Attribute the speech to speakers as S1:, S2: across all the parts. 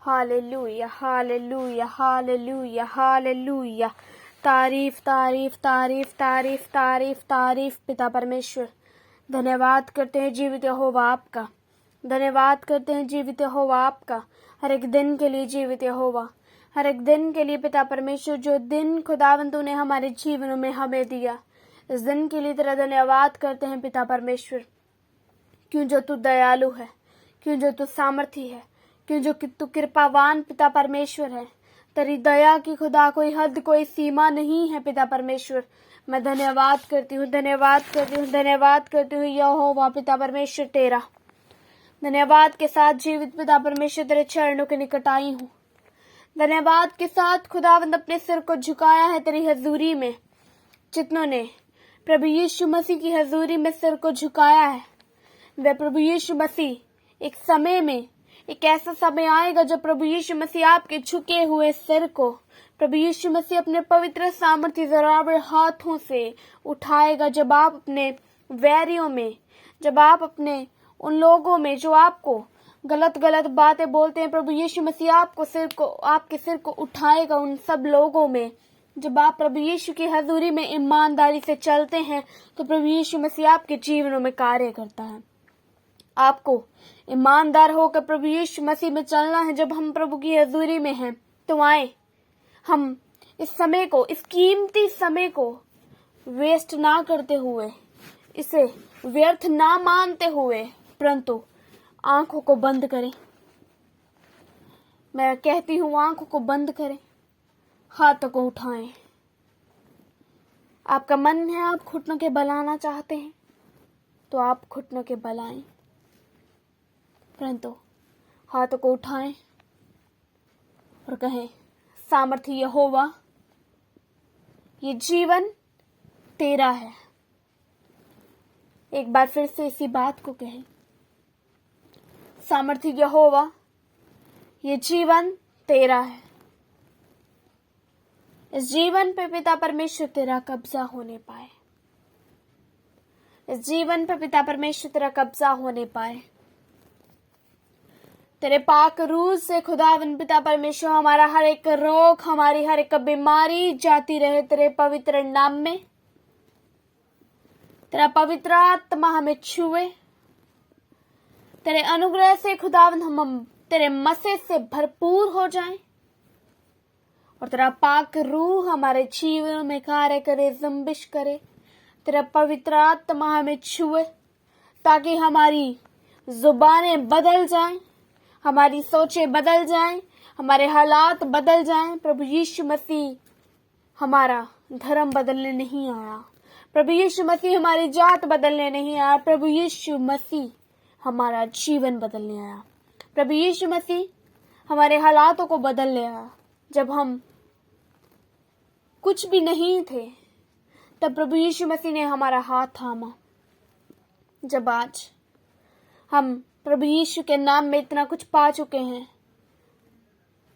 S1: Hallelujah, hallelujah, hallelujah, hallelujah. तारीफ तारीफ तारीफ तारीफ तारीफ तारीफ पिता परमेश्वर। धन्यवाद करते हैं जीवित यहोवा आपका। धन्यवाद करते हैं जीवित यहोवा आपका, हर एक दिन के लिए जीवित यहोवा, हर एक दिन के लिए पिता परमेश्वर। जो दिन खुदावंद तूने हमारे जीवनों में हमें दिया, इस दिन के लिए तेरा धन्यवाद करते हैं पिता परमेश्वर। क्यों जो तू दयालु है, क्यों जो तू सामर्थी है, क्यों जो तू कृपावान पिता परमेश्वर है। तेरी दया की खुदा कोई हद कोई सीमा नहीं है पिता परमेश्वर। मैं धन्यवाद करती हूँ, धन्यवाद करती हूँ, धन्यवाद करती हूँ यहोवा पिता परमेश्वर तेरा। धन्यवाद के साथ जीवित पिता परमेश्वर तेरे चरणों के निकट आई हूँ। धन्यवाद के साथ खुदावंद अपने सिर को झुकाया है तेरी हजूरी में। जितनों ने प्रभु यीशु मसीह की हजूरी में सिर को झुकाया है, वे प्रभु यीशु मसीह एक समय में, एक ऐसा समय आएगा जब प्रभु यीशु मसीह आपके झुके हुए सिर को प्रभु यीशु मसीह अपने पवित्र सामर्थ्य जरावर हाथों से उठाएगा। जब आप अपने वैरियों में, जब आप अपने उन लोगों में जो आपको गलत गलत बातें बोलते हैं, प्रभु यीशु मसीह आपके सिर को उठाएगा। उन सब लोगों में जब आप प्रभु यीशु की हजूरी में ईमानदारी से चलते हैं, तो प्रभु यीशु मसीह आपके जीवनों में कार्य करता है। आपको ईमानदार होकर प्रभु यीशु मसीह में चलना है। जब हम प्रभु की हजूरी में हैं, तो आए हम इस समय को, इस कीमती समय को वेस्ट ना करते हुए, इसे व्यर्थ ना मानते हुए, परंतु आंखों को बंद करें। मैं कहती हूँ आंखों को बंद करें, हाथों को उठाएं। आपका मन है, आप घुटनों के बल आना चाहते हैं, तो आप घुटनों के बल आएं, परंतु हाथों को उठाएं और कहें, सामर्थ्य यहोवा, ये जीवन तेरा है। एक बार फिर से इसी बात को कहें, सामर्थ्य यहोवा, ये जीवन तेरा है। इस जीवन पे पिता परमेश्वर तेरा कब्जा होने पाए, इस जीवन पे पिता परमेश्वर तेरा कब्जा होने पाए। तेरे पाक रूह से खुदावन पिता परमेश्वर हमारा हर एक रोग, हमारी हर एक बीमारी जाती रहे तेरे पवित्र नाम में। तेरा पवित्र आत्मा हमें छुए। तेरे अनुग्रह से खुदावन हम तेरे मसे से भरपूर हो जाएं, और तेरा पाक रूह हमारे जीवन में कार्य करे, जंबिश करे। तेरा पवित्र आत्मा हमें छुए, ताकि हमारी जुबानें बदल जाएं, हमारी सोचें बदल जाएं, हमारे हालात बदल जाएं। प्रभु यीशु मसीह हमारा धर्म बदलने नहीं आया, प्रभु यीशु मसीह हमारी जात बदलने नहीं आया, प्रभु यीशु मसीह हमारा जीवन बदलने आया। प्रभु यीशु मसीह हमारे हालातों को बदलने आया। जब हम कुछ भी नहीं थे, तब प्रभु यीशु मसीह ने हमारा हाथ थामा। जब आज हम प्रभु यीशु के नाम में इतना कुछ पा चुके हैं,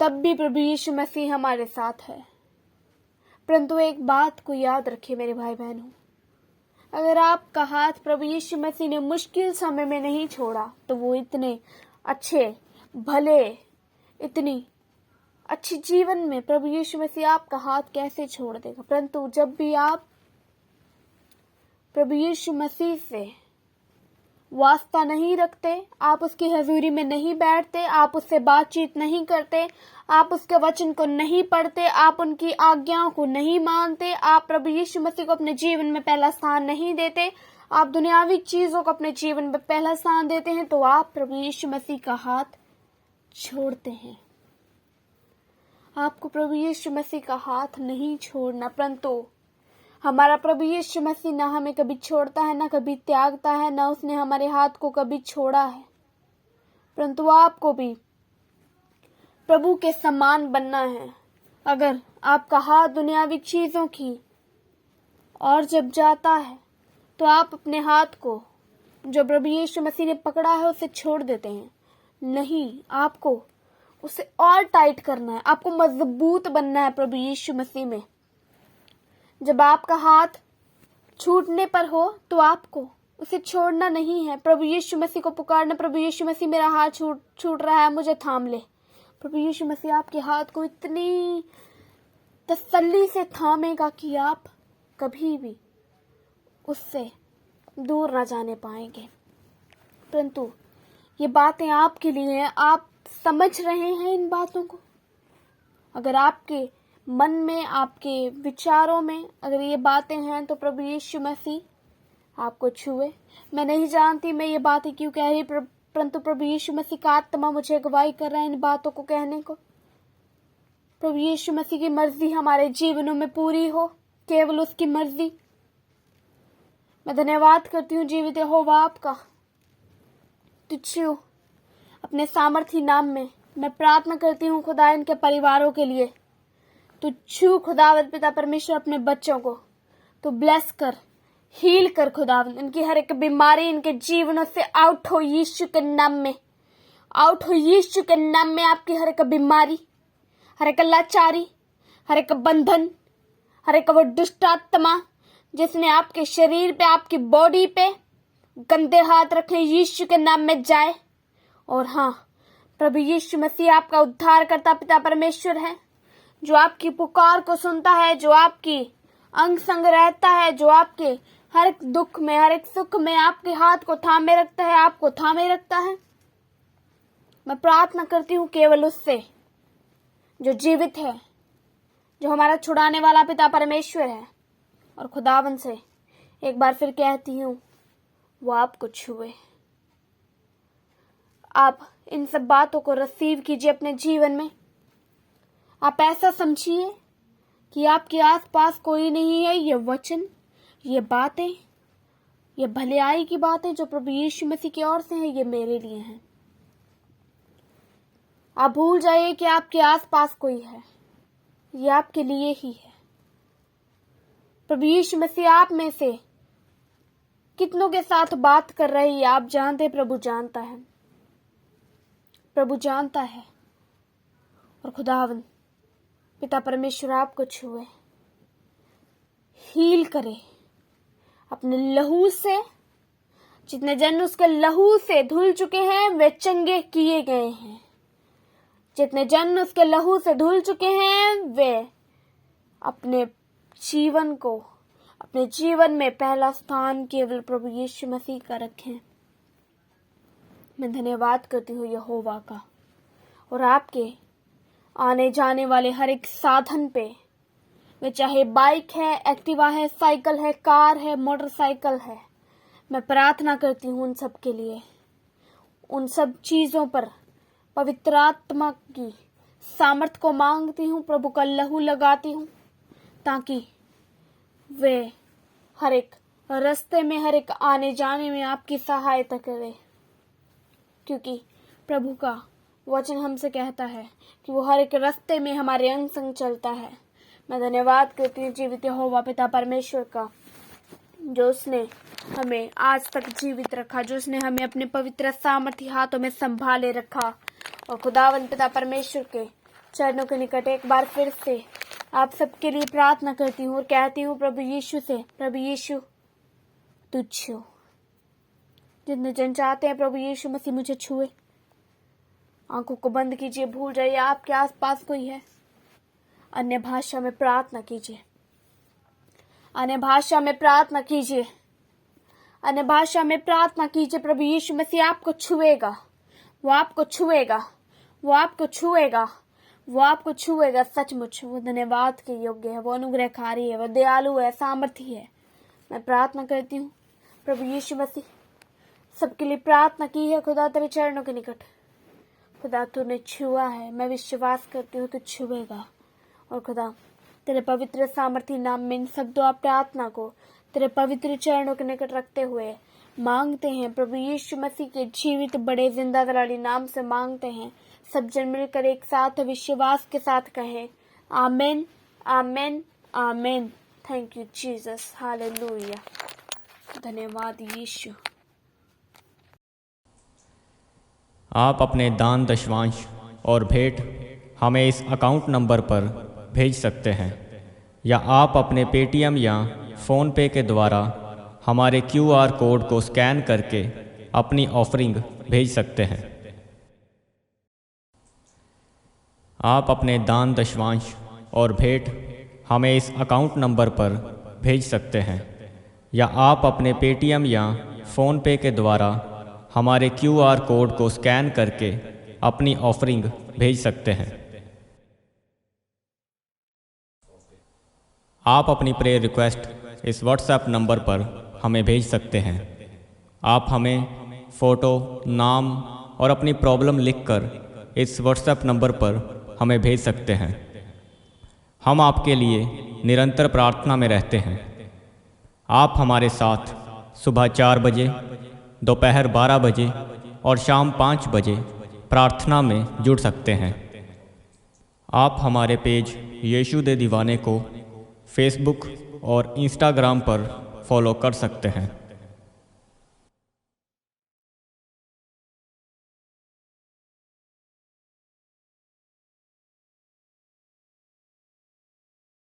S1: तब भी प्रभु यीशु मसीह हमारे साथ है। परंतु एक बात को याद रखिए मेरे भाई बहनों, अगर आपका हाथ प्रभु यीशु मसीह ने मुश्किल समय में नहीं छोड़ा, तो वो इतने अच्छे भले, इतनी अच्छी जीवन में प्रभु यीशु मसीह आपका हाथ कैसे छोड़ देगा। परंतु जब भी आप प्रभु यीशु मसीह से वास्ता नहीं रखते, आप उसकी हजूरी में नहीं बैठते, आप उससे बातचीत नहीं करते, आप उसके वचन को नहीं पढ़ते, आप उनकी आज्ञाओं को नहीं मानते, आप प्रभु यीशु मसीह को अपने जीवन में पहला स्थान नहीं देते, आप दुनियावी चीजों को अपने जीवन में पहला स्थान देते हैं, तो आप प्रभु यीशु मसीह का हाथ छोड़ते हैं। आपको प्रभु यीशु मसीह का हाथ नहीं छोड़ना, परंतु हमारा प्रभु यीशु मसीह ना हमें कभी छोड़ता है, ना कभी त्यागता है, ना उसने हमारे हाथ को कभी छोड़ा है। परंतु आपको भी प्रभु के समान बनना है। अगर आपका हाथ दुनियावी चीजों की और जब जाता है, तो आप अपने हाथ को जो प्रभु यीशु मसीह ने पकड़ा है उसे छोड़ देते हैं। नहीं, आपको उसे और टाइट करना है, आपको मजबूत बनना है प्रभु यीशु मसीह में। जब आपका हाथ छूटने पर हो, तो आपको उसे छोड़ना नहीं है। प्रभु यीशु मसीह को पुकारना, प्रभु यीशु मसीह मेरा हाथ छूट रहा है, मुझे थाम ले। प्रभु यीशु मसीह आपके हाथ को इतनी तसल्ली से थामेगा कि आप कभी भी उससे दूर ना जाने पाएंगे। परंतु ये बातें आपके लिए हैं, आप समझ रहे हैं इन बातों को। अगर आपके मन में, आपके विचारों में अगर ये बातें हैं तो प्रभु यीशु मसीह आपको छुए। मैं नहीं जानती मैं ये बातें क्यों कह रही, परंतु प्रभु यीशु मसीह का आत्मा मुझे अगुवाई कर रहा है इन बातों को कहने को। प्रभु यीशु मसीह की मर्जी हमारे जीवनों में पूरी हो, केवल उसकी मर्जी। मैं धन्यवाद करती हूँ जीवित यहोवा आपका। तुझे अपने सामर्थी नाम में मैं प्रार्थना करती हूँ खुदा इनके परिवारों के लिए। तू छू खुदावंद पिता परमेश्वर अपने बच्चों को तू ब्लेस कर, हील कर खुदावंद। इनकी हर एक बीमारी इनके जीवनों से आउट हो यीशु के नाम में, आउट हो यीशु के नाम में। आपकी हर एक बीमारी, हर एक लाचारी, हर एक बंधन, हर एक वो दुष्ट आत्मा जिसने आपके शरीर पे, आपकी बॉडी पे गंदे हाथ रखे, यीशु के नाम में जाए। और हाँ, प्रभु यीशु मसीह आपका उद्धार करता पिता परमेश्वर है, जो आपकी पुकार को सुनता है, जो आपकी अंग संग रहता है, जो आपके हर एक दुख में, हर एक सुख में आपके हाथ को थामे रखता है, आपको थामे रखता है। मैं प्रार्थना करती हूँ केवल उससे जो जीवित है, जो हमारा छुड़ाने वाला पिता परमेश्वर है। और खुदावन से एक बार फिर कहती हूँ वो आपको छुए। आप इन सब बातों को रिसीव कीजिए अपने जीवन में। आप ऐसा समझिए कि आपके आसपास कोई नहीं है। ये वचन, ये बातें, ये भलाई की बातें जो प्रभु यीशु मसीह की ओर से हैं, ये मेरे लिए हैं। आप भूल जाइए कि आपके आसपास कोई है, ये आपके लिए ही है। प्रभु यीशु मसीह आप में से कितनों के साथ बात कर रही है आप जानते, प्रभु जानता है, प्रभु जानता है। और खुदावन पिता परमेश्वर आपको छुए, हील करे अपने लहू से। जितने जन उसके लहू से धुल चुके हैं वे चंगे किए गए हैं। जितने जन उसके लहू से धुल चुके हैं वे अपने जीवन को, अपने जीवन में पहला स्थान केवल प्रभु यीशु मसीह का रखें। मैं धन्यवाद करती हूँ यहोवा का। और आपके आने जाने वाले हर एक साधन पे, वे चाहे बाइक है, एक्टिवा है, साइकिल है, कार है, मोटरसाइकिल है, मैं प्रार्थना करती हूँ उन सब के लिए। उन सब चीजों पर पवित्र आत्मा की सामर्थ को मांगती हूँ, प्रभु का लहू लगाती हूँ, ताकि वे हर एक रास्ते में, हर एक आने जाने में आपकी सहायता करे। क्योंकि प्रभु का वचन हमसे कहता है कि वो हर एक रास्ते में हमारे अंग संग चलता है। मैं धन्यवाद करती हूँ जीवित यहोवा पिता परमेश्वर का, जो उसने हमें आज तक जीवित रखा, जो उसने हमें अपने पवित्र सामर्थी हाथों में संभाले रखा। और खुदावंद पिता परमेश्वर के चरणों के निकट एक बार फिर से आप सबके लिए प्रार्थना करती हूँ और कहती हूँ प्रभु यीशु से, प्रभु यीशु तू छू। जितने जन चाहते हैं प्रभु यीशु मसीह मुझे छुए, आंखों को बंद कीजिए, भूल जाइए आपके आसपास कोई है। अन्य भाषा में प्रार्थना कीजिए, अन्य भाषा में प्रार्थना कीजिए, अन्य भाषा में प्रार्थना कीजिए। प्रभु यीशु मसीह आपको छुएगा, वो आपको छुएगा, वो आपको छुएगा, वो आपको छुएगा। सचमुच वो धन्यवाद के योग्य है, वो अनुग्रहकारी है, वो दयालु है, सामर्थी है। मैं प्रार्थना करती हूँ प्रभु यीशु मसीह सबके लिए प्रार्थना की है खुदा तेरे चरणों के निकट। खुदा तूने छुआ है, मैं विश्वास करती हूँ तू छुएगा। और खुदा तेरे पवित्र सामर्थी नाम में इन शब्दों और प्रार्थना को तेरे पवित्र चरणों के निकट रखते हुए मांगते हैं, प्रभु यीशु मसीह के जीवित बड़े जिंदा दलाली नाम से मांगते हैं। सब जन मिलकर एक साथ विश्वास के साथ कहें, आमीन, आमीन, आमीन। Thank you Jesus, hallelujah. धन्यवाद यीशु।
S2: आप अपने दान दशवांश और भेंट हमें इस अकाउंट नंबर पर भेज सकते हैं, या आप अपने पेटीएम या फ़ोन पे के द्वारा हमारे QR कोड को स्कैन करके अपनी ऑफरिंग भेज सकते हैं। आप अपने दान दशवांश और भेंट हमें इस अकाउंट नंबर पर भेज सकते हैं या आप अपने पेटीएम या फ़ोनपे के द्वारा हमारे QR कोड को स्कैन करके अपनी ऑफरिंग भेज सकते हैं। आप अपनी प्रेयर रिक्वेस्ट इस व्हाट्सएप नंबर पर हमें भेज सकते हैं। आप हमें फ़ोटो, नाम और अपनी प्रॉब्लम लिखकर इस व्हाट्सएप नंबर पर हमें भेज सकते हैं। हम आपके लिए निरंतर प्रार्थना में रहते हैं। आप हमारे साथ सुबह 4 बजे, दोपहर 12 बजे और शाम 5 बजे प्रार्थना में जुड़ सकते हैं। आप हमारे पेज यीशु दे दीवाने को फेसबुक और इंस्टाग्राम पर फॉलो कर सकते हैं।